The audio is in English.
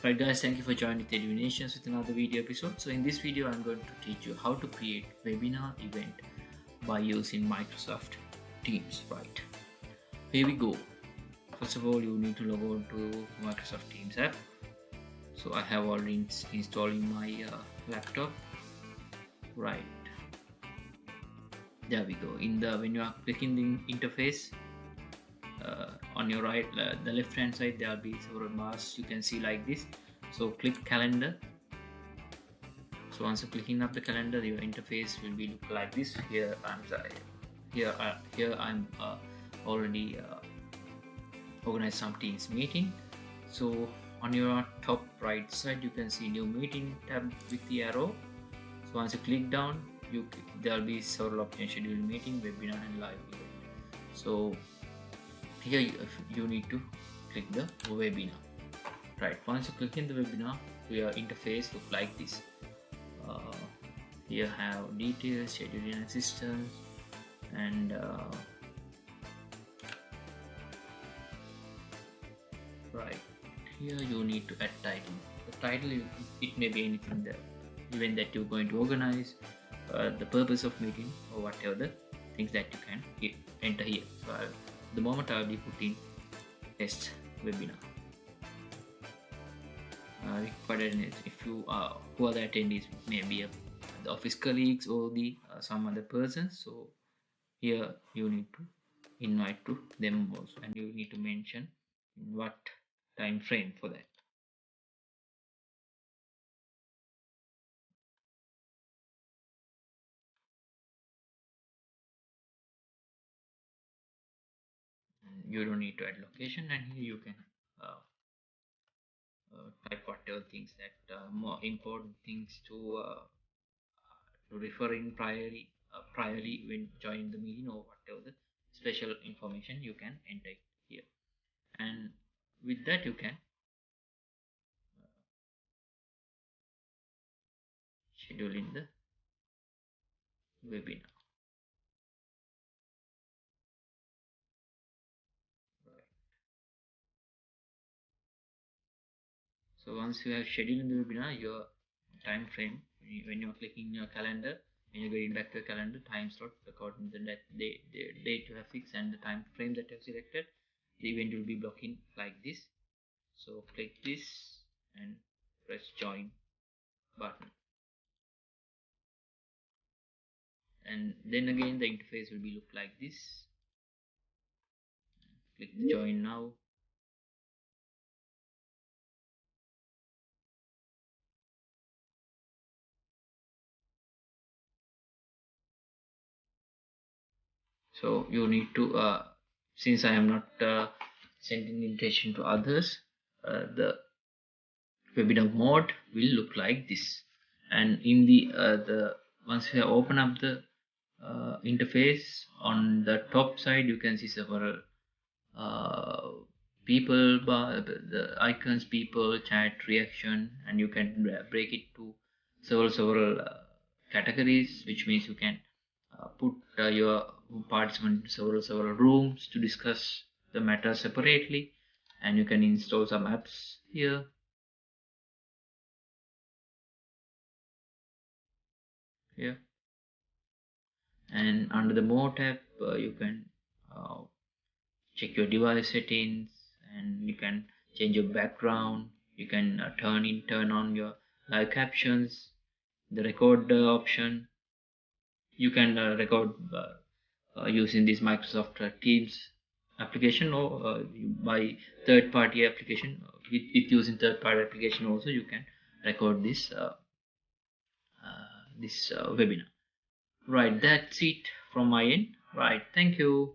Right guys, thank you for joining Edunations with another video episode. So in this video I'm going to teach you how to create webinar event by using Microsoft Teams. Right, here we go. First of all, you need to log on to Microsoft Teams app. So I have already installed in my laptop. Right, there we go. When you are clicking the interface, on your right, the left hand side, there will be several bars you can see like this. So click calendar. So once you clicking up the calendar, your interface will be look like this. Here I'm already organized some Teams meeting. So on your top right side, you can see new meeting tab with the arrow. So once you click down, there will be several options: schedule meeting, webinar, and live event. So here you need to click the webinar. Right, once you click in the webinar, your interface look like this. Here have details, scheduling assistance, and right here you need to add title. The title, it may be anything, the event that you're going to organize, the purpose of meeting, or whatever the things that you can enter here. So at the moment I'll be putting test webinar. If you who are the attendees, maybe the office colleagues or the some other persons. So here you need to invite to them also, and you need to mention in what time frame for that. You don't need to add location, and here you can uh, type whatever things that more important things to referring priorly when joining the meeting, or whatever the special information you can enter here. And with that, you can schedule in the webinar. Right. So once you have scheduled in the webinar, your time frame, when you're clicking your calendar, when you're going back to your calendar, time slot according to the date you have fixed and the time frame that you have selected, the event will be blocking like this. So click this and press join button, and then again the interface will be look like this. Click the join now. So you need to since I am not sending invitation to others, the webinar mode will look like this. And in the once you have open up the interface, on the top side you can see several uh, people bar, the icons, people, chat, reaction, and you can break it to several categories, which means you can put your participant in several rooms to discuss the matter separately, and you can install some apps here. Here, and under the more tab, you can uh, check your device settings, and you can change your background. You can turn on your live captions, the record option. You can record using this Microsoft Teams application, or by third-party application. With using third-party application also, you can record this webinar. Right, that's it from my end. Right, thank you.